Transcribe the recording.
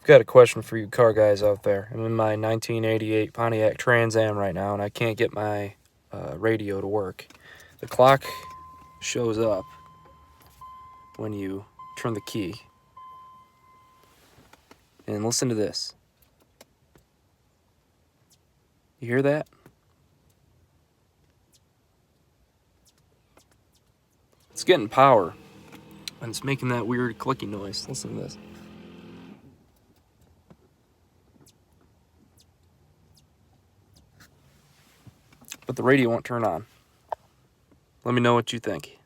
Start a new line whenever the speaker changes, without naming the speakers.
Got a question for you car guys out there. I'm in my 1988 Pontiac Trans Am right now, and I can't get my radio to work. The clock shows up when you turn the key. And listen to this. You hear that? It's getting power, and it's making that weird clicking noise. Listen to this. But the radio won't turn on. Let me know what you think.